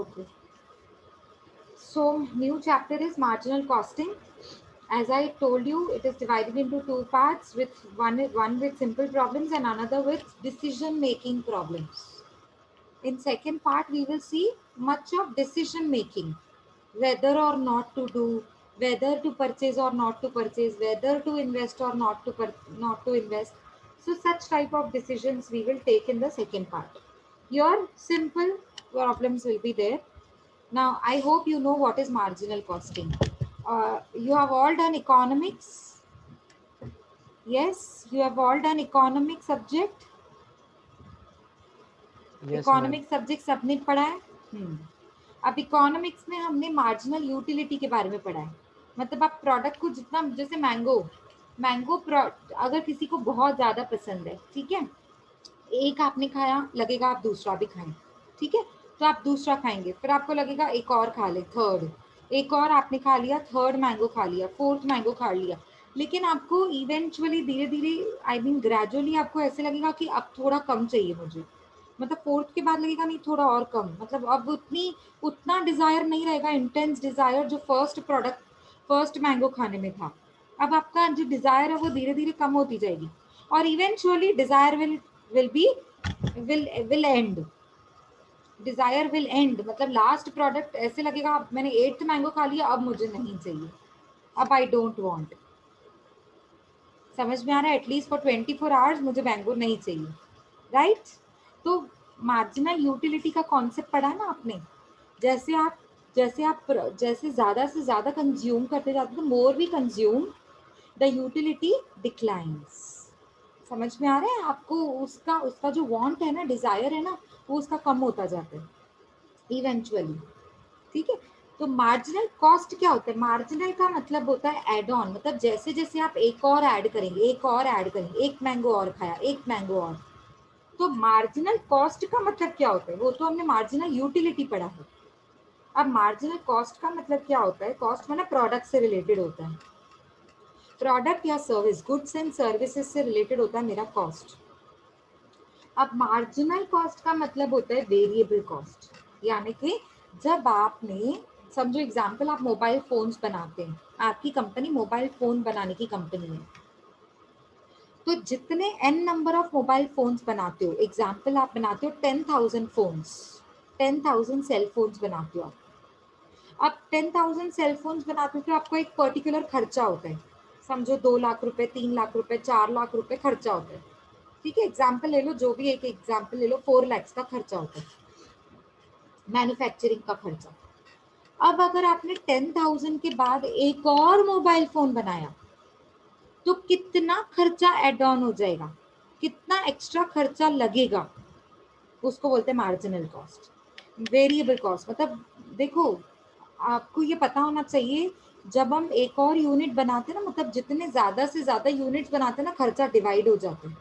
Okay. So new chapter is marginal costing. As I told you, it is divided into two parts, with one with simple problems and another with decision making problems. In second part, we will see much of decision making, whether or not to do, whether to purchase or not to purchase, whether to invest or not to invest. So such type of decisions we will take in the second part. Your simple problems will be there. Now, I hope you know what is marginal costing. You have all done economics. Yes, you have all done economic subject. Yes, ma'am. Economic subject सबने पढ़ा है. अब economics में हमने marginal utility के बारे में पढ़ा है. मतलब आप प्रोडक्ट को जितना, जैसे मैंगो अगर किसी को बहुत ज्यादा पसंद है, ठीक है, एक आपने खाया, लगेगा आप दूसरा भी खाएं, ठीक है, तो आप दूसरा खाएंगे, फिर आपको लगेगा एक और खा ले, थर्ड, एक और आपने खा लिया, थर्ड मैंगो खा लिया, फोर्थ मैंगो खा लिया, लेकिन आपको इवेंचुअली धीरे धीरे, आई मीन ग्रेजुअली आपको ऐसे लगेगा कि अब थोड़ा कम चाहिए मुझे. मतलब फोर्थ के बाद लगेगा नहीं, थोड़ा और कम, मतलब अब उतना डिजायर नहीं रहेगा, इंटेंस डिजायर जो फर्स्ट मैंगो खाने में था. अब आपका जो डिजायर है वो धीरे धीरे कम होती जाएगी, और eventually Dzire will be will and. Dzire will and, मतलब लास्ट प्रोडक्ट ऐसे लगेगा, अब मैंने 8th मैंगो खा लिया, अब मुझे नहीं चाहिए, अब आई डोंट वांट. समझ में आ रहा है? एटलीस्ट फॉर 24 आवर्स मुझे मैंगो नहीं चाहिए, राइट? तो मार्जिनल यूटिलिटी का कॉन्सेप्ट पढ़ा ना आपने. जैसे आप जैसे ज्यादा से ज्यादा कंज्यूम करते जाते हो, more we consume, the utility declines. समझ में आ रहा है आपको? उसका उसका जो वांट है ना, डिजायर है ना, वो उसका कम होता जाता है इवेंचुअली. ठीक है. तो मार्जिनल कॉस्ट क्या होता है? मार्जिनल का मतलब होता है एड ऑन, मतलब जैसे जैसे आप एक और ऐड करेंगे, एक और ऐड करेंगे, एक मैंगो और खाया, एक मैंगो और. तो मार्जिनल कॉस्ट का मतलब क्या होता है? वो तो हमने मार्जिनल यूटिलिटी पढ़ा है. अब मार्जिनल कॉस्ट का मतलब क्या होता है? कॉस्ट मतलब प्रोडक्ट से रिलेटेड होता है. प्रोडक्ट या सर्विस, गुड्स एंड सर्विसेज से रिलेटेड होता है मेरा कॉस्ट. अब मार्जिनल कॉस्ट का मतलब होता है वेरिएबल कॉस्ट, यानी कि जब आपने, समझो एग्जांपल, आप मोबाइल फोन्स बनाते हैं, आपकी कंपनी मोबाइल फोन बनाने की कंपनी है, तो जितने N number of mobile phones बनाते हो, एग्जांपल आप बनाते हो 10,000 फोन्स, 10,000 सेल फोन्स बनाते हो आप. अब 10,000 सेल फोन्स बनाते हो तो आपको एक पर्टिकुलर खर्चा होता है. समझो 2 लाख रुपए, 3 लाख रुपए, 4 लाख रुपए खर्चा होता है. ठीक है, एग्जाम्पल ले लो, जो भी एक एग्जाम्पल ले लो, 4 lakhs का खर्चा होता है, मैन्युफैक्चरिंग का खर्चा. अब अगर आपने 10,000 के बाद एक और मोबाइल फोन बनाया, तो कितना खर्चा एड ऑन हो जाएगा, कितना एक्स्ट्रा खर्चा लगेगा, उसको बोलते हैं मार्जिनल कॉस्ट. वेरिएबल कॉस्ट मतलब, देखो, आपको ये पता होना चाहिए, जब हम एक और यूनिट बनाते हैं ना, मतलब जितने ज्यादा से ज्यादा यूनिट्स बनाते हैं ना, खर्चा डिवाइड हो जाता है,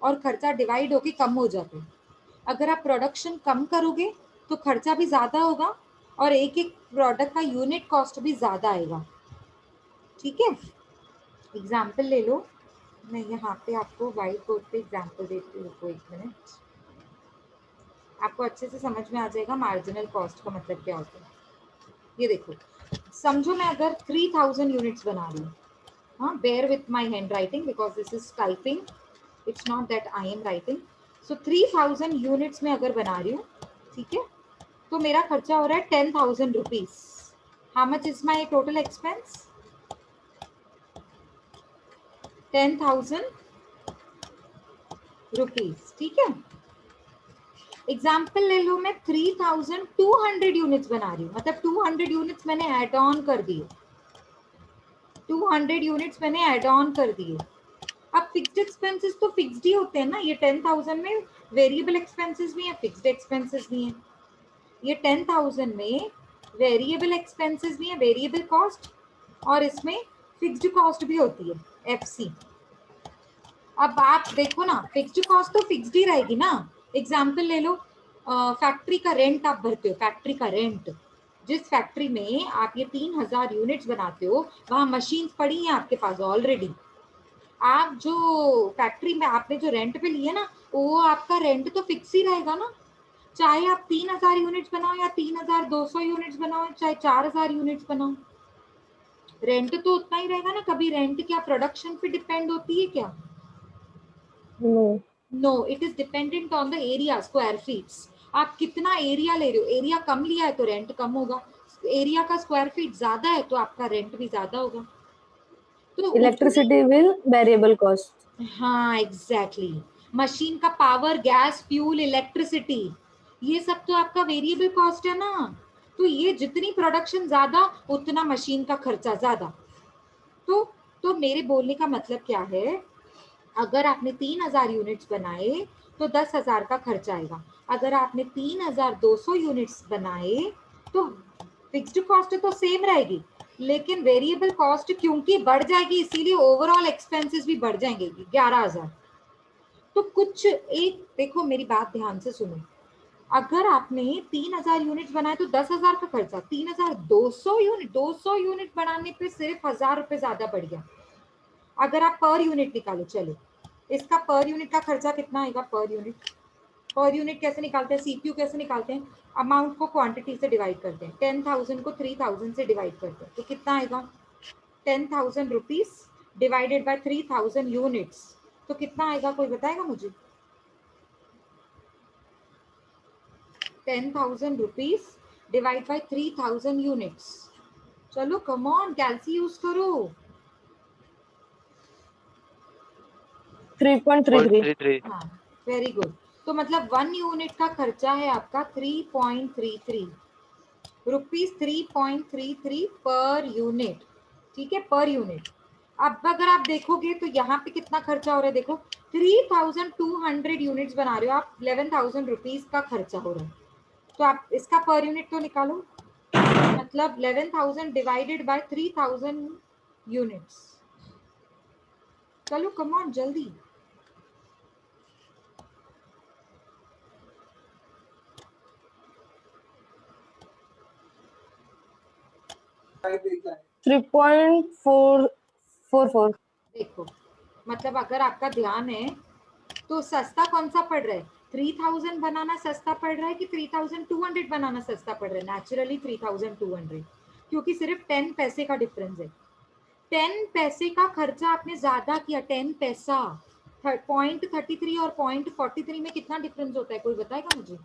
और खर्चा डिवाइड होके कम हो जाता है. अगर आप प्रोडक्शन कम करोगे तो खर्चा भी ज्यादा होगा, और एक एक प्रोडक्ट का यूनिट कॉस्ट भी ज्यादा आएगा. ठीक है. एग्जाम्पल ले लो, मैं यहाँ पे आपको व्हाइट बोर्ड पे एग्जाम्पल देती हूँ, रुको 1 मिनट, आपको अच्छे से समझ में आ जाएगा मार्जिनल कॉस्ट का मतलब क्या होता है. ये देखो, समझो मैं अगर 3,000 यूनिट्स बना रही हूँ, हाँ, bear with my handwriting because this is typing, it's not that I am writing. So 3,000 units में अगर बना रही हूँ, ठीक है, तो मेरा खर्चा हो रहा है 10,000 rupees. How much is my total expense? 10,000 rupees. ठीक है. एग्जाम्पल ले लो, मैं 3,200 यूनिट्स बना रही हूँ, मतलब 200 यूनिट्स मैंने एड ऑन कर दिए, 200 यूनिट्स मैंने एड ऑन कर दिए. अब फिक्स्ड एक्सपेंसेस तो फिक्स्ड ही होते हैं ना, ये 10,000 में वेरिएबल एक्सपेंसेस भी हैं, फिक्स्ड एक्सपेंसेस भी हैं. ये 10,000 में वेरिएबल एक्सपेंसेस भी हैं, वेरिएबल कॉस्ट, और इसमें फिक्स्ड कॉस्ट भी होती है, एफसी. अब आप देखो ना, फिक्स्ड कॉस्ट तो फिक्स्ड ही रहेगी ना. एग्जाम्पल ले लो, फैक्ट्री का रेंट आप भरते हो, फैक्ट्री का रेंट, जिस फैक्ट्री में आप ये 3,000 यूनिट्स बनाते हो, वहां मशीन पड़ी है आपके पास ऑलरेडी. आप जो फैक्ट्री में आपने जो रेंट पे लिए ना, वो आपका रेंट तो फिक्स ही रहेगा ना. चाहे आप 3000 यूनिट्स बनाओ या 3200 यूनिट्स बनाओ, चाहे 4000 यूनिट्स बनाओ, रेंट तो उतना ही रहेगा ना। कभी रेंट क्या प्रोडक्शन पे डिपेंड होती है क्या? No no, it is dependent on the area, square feets. आप कितना एरिया ले रहे हो, एरिया कम लिया है तो रेंट कम होगा, एरिया का स्क्वायर फीट ज्यादा है तो आपका रेंट भी ज्यादा होगा। तो उतनी, इलेक्ट्रिसिटी विल वेरिएबल कॉस्ट। हाँ एग्जैक्टली, मशीन का पावर, गैस, फ्यूल, इलेक्ट्रिसिटी, ये सब तो आपका वेरिएबल कॉस्ट है ना। तो ये जितनी प्रोडक्शन ज्यादा उतना मशीन का खर्चा ज्यादा। तो मेरे बोलने का मतलब क्या है, अगर आपने 3000 यूनिट्स बनाए तो 10,000 का खर्चा आएगा। अगर आपने 3200 यूनिट्स बनाए तो फिक्स्ड कॉस्ट तो सेम रहेगी, लेकिन वेरिएबल कॉस्ट क्योंकि बढ़ जाएगी, इसीलिए ओवरऑल एक्सपेंसेस भी बढ़ जाएंगे 11,000। तो कुछ एक देखो, मेरी बात ध्यान से सुनो, अगर आपने 3000 यूनिट बनाए तो 10,000 का खर्चा, 200 यूनिट बनाने पे सिर्फ 1000 रुपए ज्यादा बढ़ गया। अगर आप पर यूनिट निकालो, चलो इसका पर यूनिट का खर्चा कितना आएगा? पर यूनिट कैसे निकालते हैं, सीपीयू कैसे निकालते हैं, अमाउंट को क्वांटिटी से डिवाइड करते हैं, 10,000 को 3000 से डिवाइड करते हैं, तो कितना आएगा? 10,000 रुपीज डिवाइडेड बाय 3000 यूनिट्स, तो कितना आएगा, कोई बताएगा मुझे? 10,000 रुपीज डिवाइड बाय 3000 यूनिट्स। चलो कम ऑन, कैलसी यूज करो। 3.33। 0.33। हाँ, वेरी गुड। तो मतलब 1 यूनिट का खर्चा है आपका 3.33 रुपीज, 3.33 पर यूनिट। ठीक है, पर यूनिट। अब अगर आप देखोगे तो यहाँ पे कितना खर्चा हो रहा है, देखो 3200 यूनिट्स बना रहे हो आप, 11,000 रुपीज का खर्चा हो रहा है। तो आप इसका पर यूनिट तो निकालो, मतलब 11,000 डिवाइडेड बाय 3000 यूनिट्स। चलो कम ऑन जल्दी। Three point four four four. देखो, मतलब अगर आपका ध्यान है तो सस्ता कौन सा पड़ रहा है, 3000 बनाना सस्ता पड़ रहा है कि 3200 बनाना सस्ता पड़ रहा है? नेचुरली 3200, क्योंकि सिर्फ 10 पैसे का डिफरेंस है। 10 पैसे का खर्चा आपने ज्यादा किया, 10 पैसा। 0.33 और 0.43 में कितना डिफरेंस होता है, कोई बताएगा मुझे?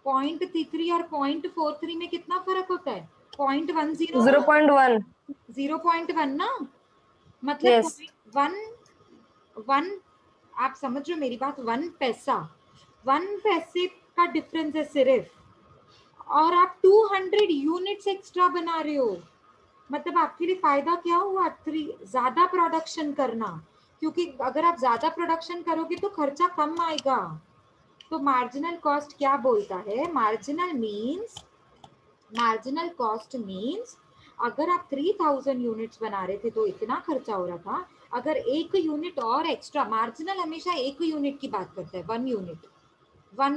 0.33 और 0.43 में कितना फर्क होता है? 0.10 ना, 0.1। 0.1 ना, मतलब यस। 1 आप समझ रहे हो मेरी बात? 1 पैसा, 1 पैसे का डिफरेंस है सिर्फ, और आप 200 यूनिट्स एक्स्ट्रा बना रहे हो। मतलब आपके लिए फायदा क्या हुआ? ज्यादा प्रोडक्शन करना, क्योंकि अगर आप ज्यादा प्रोडक्शन करोगे तो खर्चा कम आएगा। तो मार्जिनल कॉस्ट क्या बोलता है? मार्जिनल कॉस्ट मीन्स अगर आप 3000 यूनिट्स बना रहे थे तो इतना खर्चा हो रहा था, अगर एक यूनिट और एक्स्ट्रा, मार्जिनल हमेशा एक यूनिट की बात करता है, 1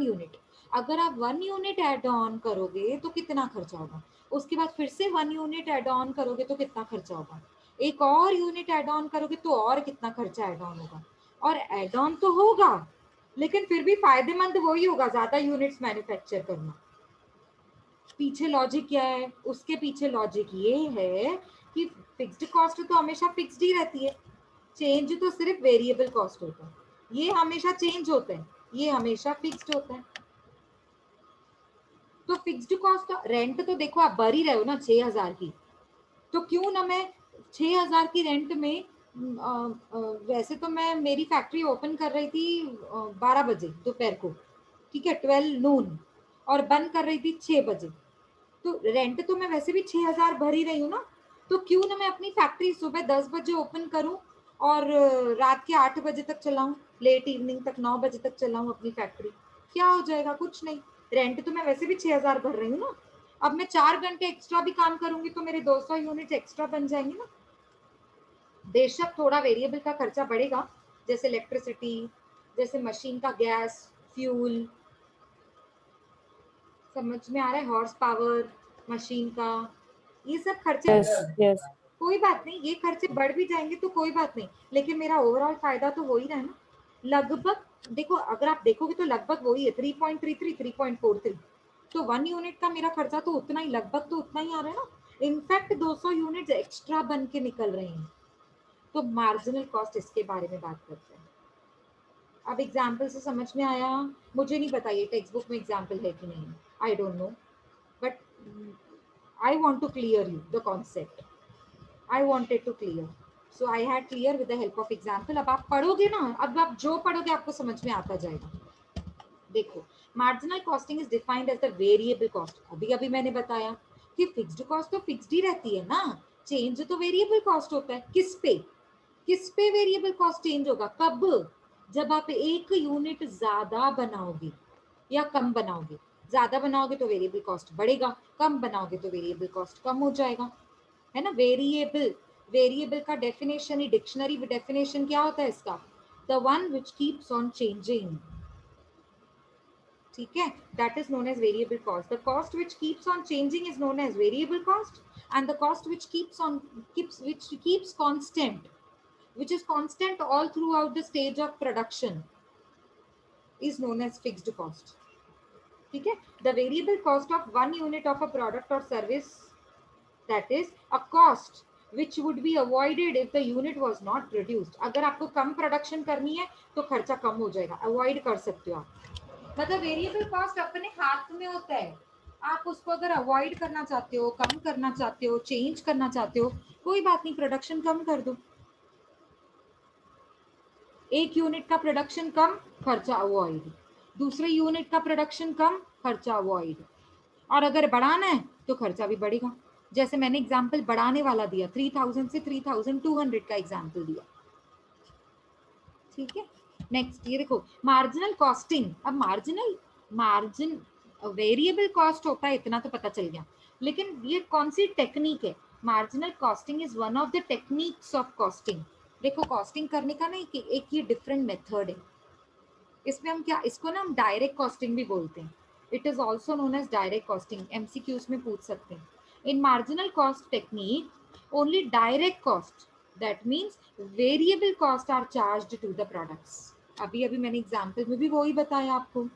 यूनिट, अगर आप 1 यूनिट एड ऑन करोगे तो कितना खर्चा होगा? उसके बाद फिर से 1 यूनिट एड ऑन करोगे तो कितना खर्चा होगा? एक और यूनिट एड ऑन करोगे तो और कितना खर्चा एड ऑन होगा? और एड ऑन तो होगा, लेकिन फिर भी फायदेमंद वही होगा, ज्यादा यूनिट्स मैन्युफैक्चर करना। पीछे लॉजिक क्या है? उसके पीछे लॉजिक ये है कि फिक्स्ड कॉस्ट तो हमेशा फिक्स्ड ही रहती है, चेंज तो सिर्फ वेरिएबल कॉस्ट होता है। ये हमेशा चेंज होता है, ये हमेशा फिक्स्ड होता है। तो फिक्स्ड कॉस्ट, रेंट तो देखो आप भर ही रहे हो ना 6,000 की, तो क्यों ना मैं 6,000 की रेंट में वैसे तो मैं मेरी फैक्ट्री ओपन कर रही थी 12 बजे दोपहर को, ठीक है, 12 नून, और बंद कर रही थी 6 बजे, तो रेंट तो मैं वैसे भी 6,000 भर ही रही हूँ ना। तो क्यों ना मैं अपनी फैक्ट्री सुबह 10 बजे ओपन करूँ और रात के 8 बजे तक चलाऊं, लेट इवनिंग तक 9 बजे तक चलाऊं अपनी फैक्ट्री। क्या हो जाएगा? कुछ नहीं, रेंट तो मैं वैसे भी 6,000 भर रही हूँ ना। अब मैं 4 घंटे एक्स्ट्रा भी काम करूंगी तो मेरे 200 यूनिट एक्स्ट्रा बन जाएंगे ना। बेशक थोड़ा वेरिएबल का खर्चा बढ़ेगा, जैसे इलेक्ट्रिसिटी, जैसे मशीन का गैस, फ्यूल, समझ में आ रहा है, हॉर्स पावर मशीन का, ये सब खर्चे। Yes yes. कोई बात नहीं, ये खर्चे बढ़ भी जाएंगे तो कोई बात नहीं, लेकिन मेरा ओवरऑल फायदा तो हो ही रहा है ना। लगभग देखो अगर आप देखोगे तो लगभग वही है 3.33 3.43, तो 1 यूनिट का मेरा खर्चा तो उतना ही, लगभग तो उतना ही आ रहा है ना। इनफैक्ट 200 यूनिट एक्स्ट्रा बन के निकल रहे हैं। तो मार्जिनल कॉस्ट, इसके बारे में बात करते हैं। अब एग्जाम्पल से समझ में आया? मुझे नहीं पता ये टेक्स्ट बुक में एग्जाम्पल है कि नहीं, I don't know, but I want to clear you the concept, I wanted to clear, so I had clear with the help of example. अब आप पढ़ोगे ना, अब आप जो पढ़ोगे आपको समझ में आता जाएगा। देखो, marginal costing is defined as the variable cost. अभी अभी मैंने बताया कि फिक्स्ड कॉस्ट तो फिक्स्ड ही रहती है ना, चेंज तो वेरिएबल कॉस्ट होता है। किस पे वेरिएबल कॉस्ट चेंज होगा? कब? जब आप एक यूनिट ज्यादा बनाओगे या कम बनाओगे। ज्यादा बनाओगे तो वेरिएबल कॉस्ट बढ़ेगा, कम बनाओगे तो वेरिएबल कॉस्ट कम हो जाएगा, है ना। वेरिएबल का डेफिनेशन ही, डिक्शनरी डेफिनेशन क्या होता है इसका? The one which keeps on changing, ठीक है, that is known as variable cost. The cost which keeps on changing is known as variable cost, and the cost which keeps constant, which is constant all throughout the stage of production, is known as fixed cost. ठीक है, the variable cost of one unit of a product or service, that is a cost which would be avoided if the unit was not produced. अगर आपको कम production करनी है तो खर्चा कम हो जाएगा, अवॉइड कर सकते हो आप। मतलब वेरिएबल कॉस्ट अपने हाथ में होता है, आप उसको अगर अवॉइड करना चाहते हो, कम करना चाहते हो, चेंज करना चाहते हो, कोई बात नहीं, प्रोडक्शन कम कर दो। एक यूनिट का प्रोडक्शन कम, खर्चा अवॉइड, दूसरे यूनिट का प्रोडक्शन कम, खर्चा अवॉइड, और अगर बढ़ाना है तो खर्चा भी बढ़ेगा। जैसे मैंने एग्जांपल बढ़ाने वाला दिया, 3000 से 3200 का एग्जांपल दिया, ठीक है। नेक्स्ट ये देखो, मार्जिनल कॉस्टिंग। अब मार्जिन वेरिएबल कॉस्ट होता है, इतना तो पता चल गया, लेकिन ये कौन सी टेक्निक है? Marginal costing is one of the techniques of costing. देखो, कॉस्टिंग करने का ना एक ये डिफरेंट मेथड है। इसमें हम क्या, इसको ना हम डायरेक्ट कॉस्टिंग भी बोलते हैं। It is also known as direct costing, MCQs में पूछ सकते हैं। In marginal cost technique only direct cost, that means variable cost are charged to the products. अभी अभी मैंने एग्जाम्पल में भी वही बताया आपको।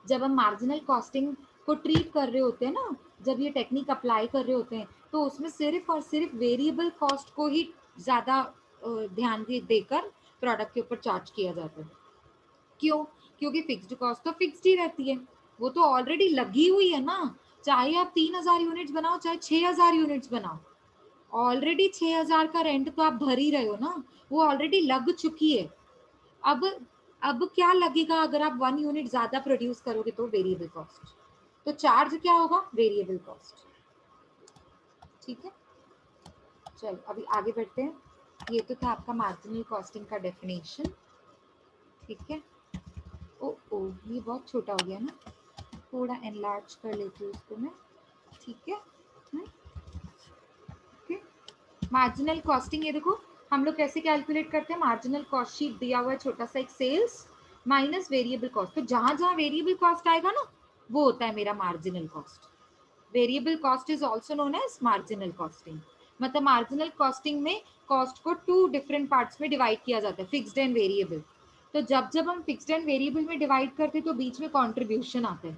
जब हम मार्जिनल कॉस्टिंग को ट्रीट कर रहे होते हैं ना, जब ये टेक्निक अप्लाई कर रहे होते हैं, तो उसमें सिर्फ और सिर्फ वेरिएबल कॉस्ट को ही ज़्यादा ध्यान देकर प्रोडक्ट के ऊपर चार्ज किया जाता है। क्यों? क्योंकि फिक्स्ड कॉस्ट तो फिक्स्ड ही रहती है, वो तो ऑलरेडी लगी हुई है ना। चाहे आप 3000 यूनिट्स बनाओ, चाहे 6000 यूनिट्स बनाओ, ऑलरेडी 6000 का रेंट तो आप भर ही रहे हो ना, वो ऑलरेडी लग चुकी है। अब अब क्या लगेगा? अगर आप 1 यूनिट ज्यादा प्रोड्यूस करोगे तो वेरिएबल कॉस्ट, तो चार्ज क्या होगा? वेरिएबल कॉस्ट, ठीक है। चलो अभी आगे बढ़ते हैं। ये तो था आपका मार्जिनल कॉस्टिंग का डेफिनेशन, ठीक है। ओ ये बहुत छोटा हो गया ना, थोड़ा एनलार्ज कर लेती हूँ इसको मैं, ठीक है। मार्जिनल कॉस्टिंग, ये देखो हम लोग कैसे कैलकुलेट करते हैं। मार्जिनल कॉस्ट शीट दिया हुआ है छोटा सा, एक सेल्स माइनस वेरिएबल कॉस्ट, तो जहां जहां वेरिएबल कॉस्ट आएगा ना, वो होता है मेरा marginal cost. Variable cost is also known as marginal costing. मतलब मार्जिनल कॉस्टिंग में कॉस्ट को 2 डिफरेंट पार्ट्स में डिवाइड किया जाता है, फिक्स्ड एंड वेरिएबल। तो जब हम फिक्स्ड एंड वेरिएबल में डिवाइड करते हैं तो बीच में कॉन्ट्रीब्यूशन आता है।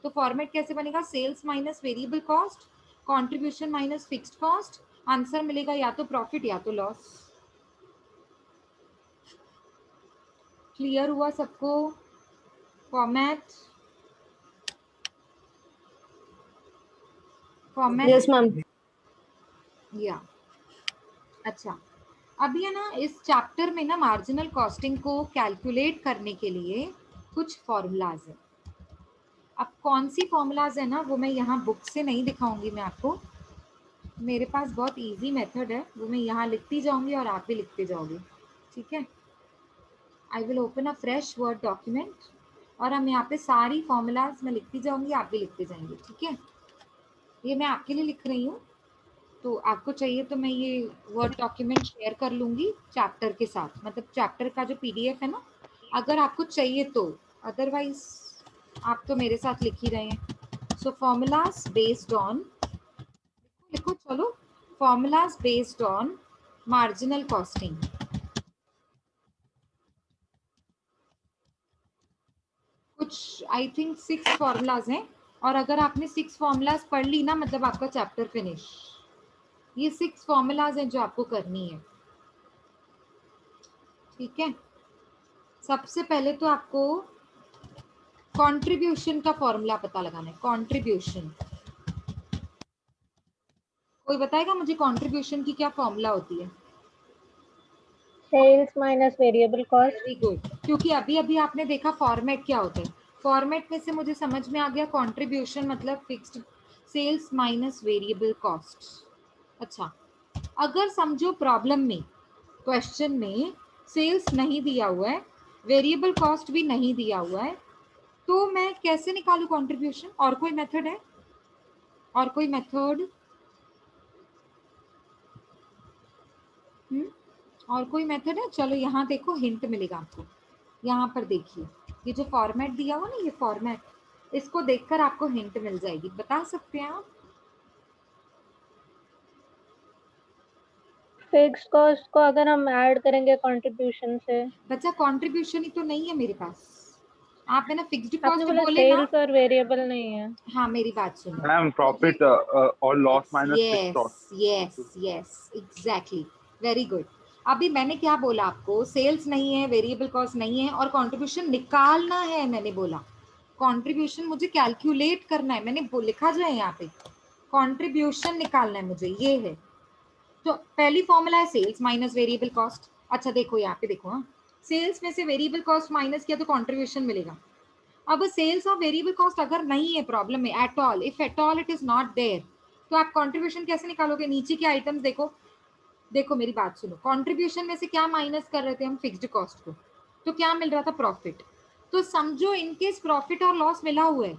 तो फॉर्मेट कैसे बनेगा? Sales minus variable cost, contribution minus fixed cost, answer मिलेगा या तो प्रॉफिट या तो लॉस। क्लियर हुआ सबको फॉर्मेट? Yes ma'am. या अच्छा, अब ये ना इस चैप्टर में ना मार्जिनल कॉस्टिंग को कैलकुलेट करने के लिए कुछ फॉर्मूलाज है। अब कौन सी फॉर्मूलाज है ना, वो मैं यहाँ बुक से नहीं दिखाऊंगी मैं आपको, मेरे पास बहुत इजी मेथड है, वो मैं यहाँ लिखती जाऊंगी और आप भी लिखते जाओगे, ठीक है। I will open a fresh word document और हम यहाँ पे सारी फॉर्मूलाज मैं लिखती जाऊंगी, आप भी लिखते जाएंगे, ठीक है। ये मैं आपके लिए लिख रही हूँ, तो आपको चाहिए तो मैं ये वर्ड डॉक्यूमेंट शेयर कर लूंगी चैप्टर के साथ, मतलब चैप्टर का जो पीडीएफ है ना, अगर आपको चाहिए तो, अदरवाइज आप तो मेरे साथ लिख ही रहे हैं। सो फॉर्मूलाज बेस्ड ऑन, लिखो चलो, formulas based on marginal costing. I think 6 formulas हैं, और अगर आपने 6 फॉर्मूलाज पढ़ ली ना, मतलब आपका चैप्टर फिनिश। ये 6 फॉर्मूलाज हैं जो आपको करनी है, ठीक है। सबसे पहले तो आपको कंट्रीब्यूशन का फॉर्मूला पता लगाना है। कंट्रीब्यूशन, कोई बताएगा मुझे कंट्रीब्यूशन की क्या फॉर्मूला होती है? Sales minus variable cost. Very good, क्योंकि अभी अभी आपने देखा फॉर्मेट क्या होता है। फॉर्मेट में से मुझे समझ में आ गया कंट्रीब्यूशन मतलब fixed sales minus variable cost. अच्छा, अगर समझो प्रॉब्लम में, क्वेश्चन में सेल्स नहीं दिया हुआ है, वेरिएबल कॉस्ट भी नहीं दिया हुआ है, तो मैं कैसे निकालूं कंट्रीब्यूशन? और कोई मेथड है? और कोई मेथड? और कोई मेथड है? चलो यहाँ देखो, हिंट मिलेगा आपको। यहाँ पर देखिए, ये जो फॉर्मेट दिया हुआ ना, ये फॉर्मेट, इसको देखकर आपको हिंट मिल जाएगी। बता सकते हैं आप? फिक्स कॉस्ट को अगर हम ऐड करेंगे कंट्रीब्यूशन से। बच्चा कंट्रीब्यूशन ही तो नहीं है मेरे पास। आप है ना फिक्स्ड आपने कॉस्ट बोला बोले ना। सेल्स और वेरिएबल नहीं है। हाँ, मेरी बात सुनो। मैम प्रॉफिट और loss minus fixed yes cost. Yes yes, exactly, very good. अभी मैंने क्या बोला आपको? सेल्स नहीं है, वेरिएबल कॉस्ट नहीं है, और कंट्रीब्यूशन निकालना है। मैंने बोला कंट्रीब्यूशन मुझे कैलकुलेट करना है, मैंने लिखा जो है यहाँ पे, कंट्रीब्यूशन निकालना है मुझे, ये है। तो पहली फॉर्मूला है सेल्स माइनस वेरिएबल कॉस्ट। अच्छा देखो यहाँ पे देखो, हाँ, सेल्स में से वेरिएबल कॉस्ट माइनस किया तो कंट्रीब्यूशन मिलेगा। अब सेल्स और वेरिएबल कॉस्ट अगर नहीं है प्रॉब्लम में at all, if at all it is not there, तो आप कंट्रीब्यूशन कैसे निकालोगे? नीचे के आइटम्स देखो, देखो मेरी बात सुनो, कंट्रीब्यूशन में से क्या माइनस कर रहे थे हम? फिक्स्ड कॉस्ट को। तो क्या मिल रहा था? प्रॉफिट। तो समझो इनकेस प्रॉफिट और लॉस मिला हुआ है,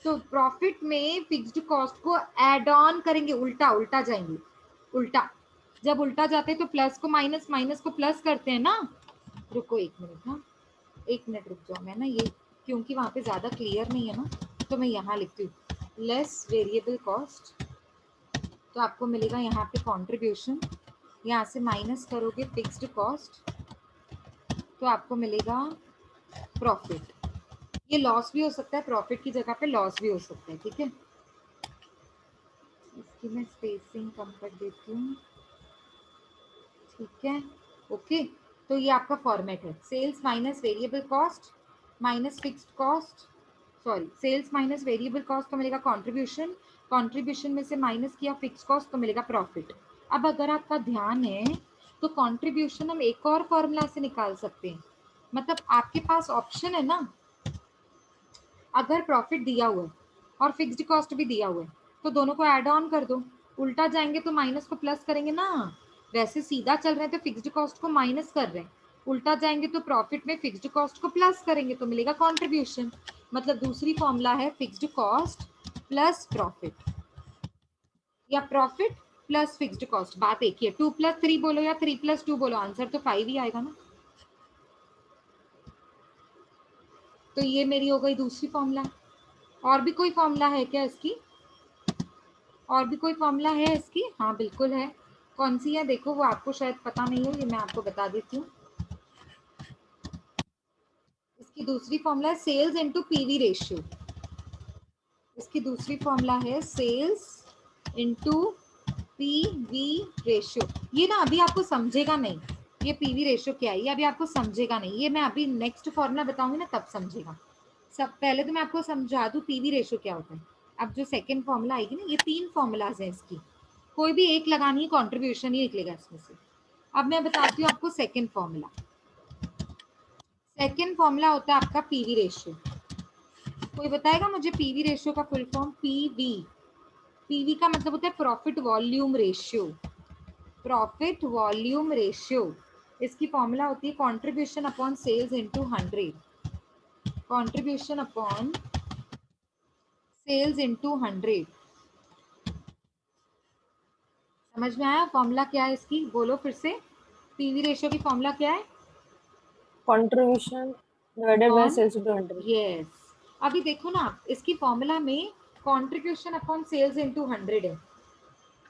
तो प्रॉफिट में फिक्स्ड कॉस्ट को एड ऑन करेंगे, उल्टा उल्टा जाएंगे। उल्टा, जब उल्टा जाते हैं तो प्लस को माइनस, माइनस को प्लस करते हैं ना। रुको एक मिनट, हाँ एक मिनट रुक जाओ, मैं ना ये, क्योंकि वहां पे ज्यादा क्लियर नहीं है ना, तो मैं यहाँ लिखती हूँ लेस वेरिएबल कॉस्ट। तो आपको मिलेगा यहाँ पे कंट्रीब्यूशन, यहाँ से माइनस करोगे फिक्स्ड कॉस्ट, तो आपको मिलेगा प्रॉफिट। ये लॉस भी हो सकता है, प्रॉफिट की जगह पे लॉस भी हो सकता है, ठीक है। इसकी मैं स्पेसिंग कम कर देती हूँ, ठीक है, ओके। तो ये आपका फॉर्मेट है, sales minus variable cost minus fixed cost, sorry sales minus variable cost तो मिलेगा कंट्रीब्यूशन, कंट्रीब्यूशन में से माइनस किया फिक्स कॉस्ट तो मिलेगा प्रॉफिट। अब अगर आपका ध्यान है तो कंट्रीब्यूशन हम एक और फॉर्मूला से निकाल सकते हैं, मतलब आपके पास ऑप्शन है ना, अगर प्रॉफिट दिया हुआ है और फिक्स्ड कॉस्ट भी दिया हुआ है, तो दोनों को ऐड ऑन कर दो। उल्टा जाएंगे तो माइनस को प्लस करेंगे ना, वैसे सीधा चल रहे हैं तो फिक्स्ड कॉस्ट को माइनस कर रहे हैं, उल्टा जाएंगे तो प्रॉफिट में फिक्स्ड कॉस्ट को प्लस करेंगे तो मिलेगा कंट्रीब्यूशन। मतलब दूसरी फॉर्मूला है फिक्स्ड कॉस्ट प्लस प्रॉफिट, या प्रॉफिट प्लस फिक्स्ड कॉस्ट, बात एक ही है। 2+3 बोलो या 3+2 बोलो, आंसर तो 5 ही आएगा ना। तो ये मेरी हो गई दूसरी फॉर्मूला। और भी कोई फॉर्मूला है क्या इसकी? और भी कोई फॉर्मूला है इसकी? हाँ बिल्कुल है। कौन सी है देखो, वो आपको शायद पता नहीं हो, ये मैं आपको बता देती हूँ। इसकी दूसरी फॉर्मूला है सेल्स इनटू पीवी रेशियो। इसकी दूसरी फॉर्मूला है सेल्स इनटू पीवी रेशियो। ये ना अभी आपको समझेगा नहीं, ये पीवी रेशियो क्या है ये अभी आपको समझेगा नहीं, ये मैं अभी नेक्स्ट फॉर्मूला बताऊंगी ना तब समझेगा। सब पहले तो मैं आपको समझा दूं पीवी रेशियो क्या होता है। अब जो सेकंड फॉर्मूला आएगी ना, ये 3 फॉर्मूलाज हैं इसकी, कोई भी एक लगानी है, कंट्रीब्यूशन ही निकलेगा इसमें से। अब मैं बताती हूँ आपको सेकंड फॉर्मूला। सेकंड फॉर्मूला होता है आपका पीवी रेशियो। कोई बताएगा मुझे पीवी रेशियो का फुल फॉर्म? पीवी, पीवी का मतलब होता है profit volume ratio. Profit volume ratio, इसकी फॉर्मूला होती है contribution upon sales into 100, contribution upon sales into 100। समझ में आया फॉर्मूला क्या है इसकी? बोलो फिर से, पीवी रेशियो की फॉर्मूला क्या है? कंट्रीब्यूशन डिवाइडेड बाय कौन? Sales to 100। यस, अभी देखो ना, इसकी फॉर्मूला में कंट्रीब्यूशन अपॉन सेल्स इनटू 100 है।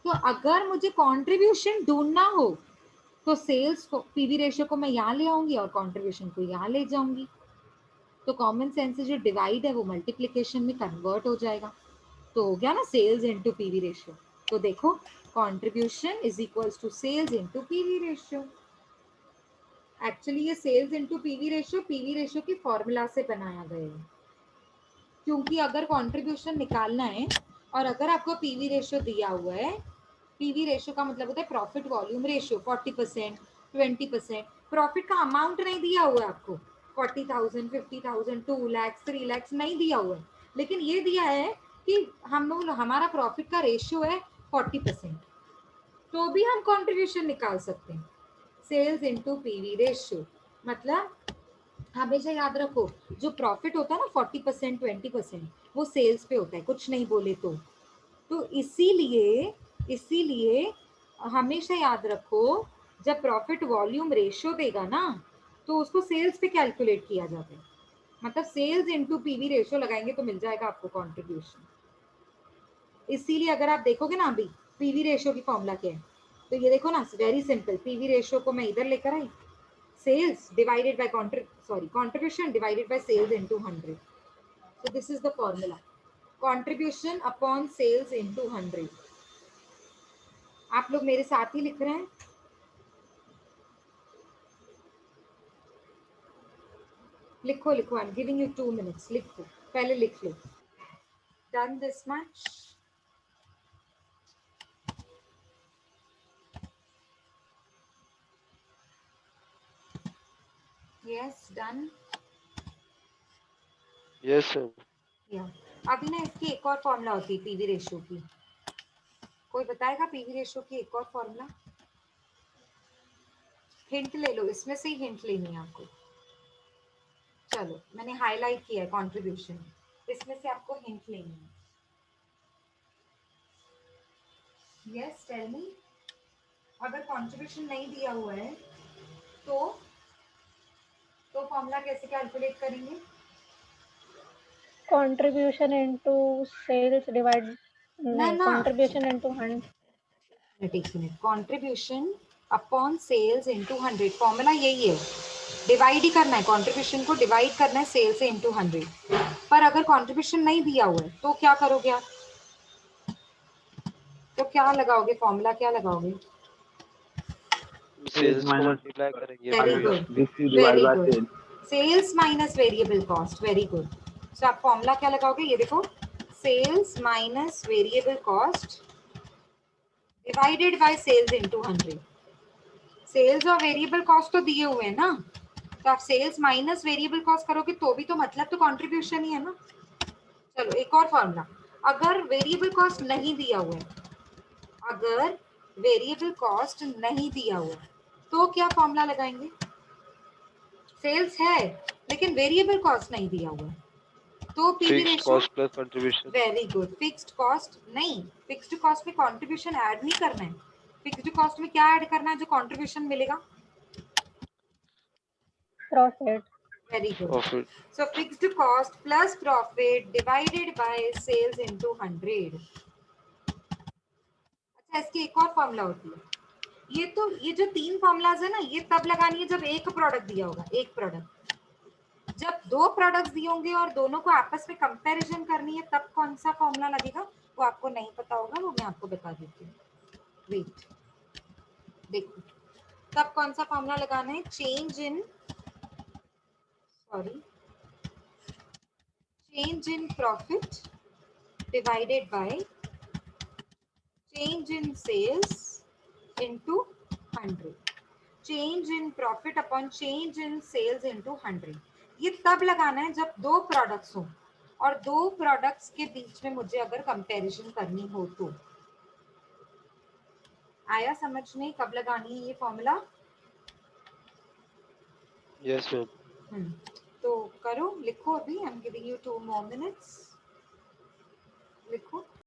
तो अगर मुझे कंट्रीब्यूशन ढूंढना हो तो सेल्स को पीवी रेशियो को मैं यहाँ ले आऊंगी और कंट्रीब्यूशन को यहाँ ले जाऊंगी। तो कॉमन सेंस से जो डिवाइड है वो मल्टीप्लिकेशन में कन्वर्ट हो जाएगा, तो हो गया ना सेल्स इनटू पीवी रेशियो। तो देखो contribution is equals to sales into PV ratio. Actually ये सेल्स इनटू पीवी रेशियो की फॉर्मूला से बनाया गया है, क्योंकि अगर कंट्रीब्यूशन निकालना है और अगर आपको पीवी रेशियो दिया हुआ है, पीवी रेशियो का मतलब होता है प्रॉफिट वॉल्यूम रेशियो, 40%, 20%, प्रॉफिट का अमाउंट नहीं दिया हुआ है आपको, 40,000, 50,000, 2 लाख, 3 लाख नहीं दिया हुआ है, लेकिन ये दिया है कि हम लोग हमारा प्रॉफिट का रेशियो है 40%, तो भी हम कंट्रीब्यूशन निकाल सकते हैं। सेल्स इनटू पीवी रेशियो मतलब हमेशा याद रखो जो प्रॉफिट होता है ना 40%, 20%, वो सेल्स पे होता है, कुछ नहीं बोले तो इसीलिए हमेशा याद रखो जब प्रॉफिट वॉल्यूम रेशियो देगा ना तो उसको सेल्स पे कैलकुलेट किया जाता है, मतलब सेल्स इनटू पीवी रेशियो लगाएंगे तो मिल जाएगा आपको कंट्रीब्यूशन। इसीलिए अगर आप देखोगे ना अभी पीवी रेशियो की फॉर्मूला क्या है, तो ये देखो ना वेरी सिंपल, पीवी रेशियो को मैं इधर लेकर आई, sales divided by contribution divided by sales into 100. So this is the formula, contribution upon sales into 100. आप लोग मेरे साथ ही लिख रहे हैं? लिखो लिखो, I am giving you 2 minutes, लिखो पहले लिख लो। Done this much? Yes done. Yes sir. या अभी ना इसकी एक और फॉर्मूला होती है पीवी रेशियो की, कोई बताएगा पीवी रेशियो की एक और फॉर्मूला? हिंट ले लो, इसमें से ही हिंट लेनी है आपको। चलो मैंने हाईलाइट किया है कंट्रीब्यूशन, इसमें से आपको हिंट लेनी है। Yes tell me. अगर कंट्रीब्यूशन नहीं दिया हुआ है तो फॉर्मूला कैसे कैलकुलेट करेंगे? contribution into sales divide ना नहीं ना contribution into 100 contribution upon sales into 100, formula यही है, डिवाइड ही करना है, कंट्रीब्यूशन को डिवाइड करना है सेल से इनटू 100। पर अगर कंट्रीब्यूशन नहीं दिया हुआ है तो क्या करोगे आप? तो क्या लगाओगे, फॉर्मूला क्या लगाओगे? सेल्स को minus मल्टीप्लाई करेंगे वेरी फिर good, DC very divided by good, sales. Sales minus variable cost, very good. So आप फॉर्मूला क्या लगाओगे, ये देखो, sales minus variable cost divided by sales into 100। Sales और वेरिएबल कॉस्ट तो दिए हुए हैं ना, तो आप सेल्स माइनस वेरिएबल कॉस्ट करोगे तो भी तो मतलब तो कंट्रीब्यूशन ही है ना। चलो एक और फॉर्मूला, अगर वेरिएबल कॉस्ट नहीं दिया हुआ है, अगर वेरिएबल कॉस्ट नहीं दिया हुआ है तो क्या फॉर्मूला लगाएंगे? सेल्स है लेकिन वेरिएबल कॉस्ट नहीं दिया हुआ है तो PV fixed ratio, cost plus contribution. Very good, fixed cost नहीं, फिक्स्ड कॉस्ट में कंट्रीब्यूशन ऐड नहीं करना है, फिक्स्ड कॉस्ट में क्या ऐड करना है जो कंट्रीब्यूशन मिलेगा? profit very good, profit. So fixed cost plus profit divided by sales into 100। अच्छा इसकी एक और फॉर्मूला होती है, ये जो 3 फॉर्मूलाज है ना, ये तब लगानी है जब एक प्रोडक्ट दिया होगा, एक प्रोडक्ट। जब 2 प्रोडक्ट्स दिए होंगे और दोनों को आपस में कंपैरिजन करनी है तब कौन सा फॉर्मूला लगेगा, वो आपको नहीं पता होगा, वो मैं आपको बता देती हूँ। वेट देखो, तब कौन सा फॉर्मूला लगाना है, change in profit divided bye change in sales into 100, change in profit upon change in sales into 100। ये तब लगाना है जब 2 प्रोडक्ट्स हो और 2 प्रोडक्ट्स के बीच में मुझे अगर कंपैरिजन करनी हो तो। आया समझ में कब लगानी है ये फॉर्मूला? Yes ma'am. तो करो, लिखो, अभी आई am giving you 2 more minutes, लिखो।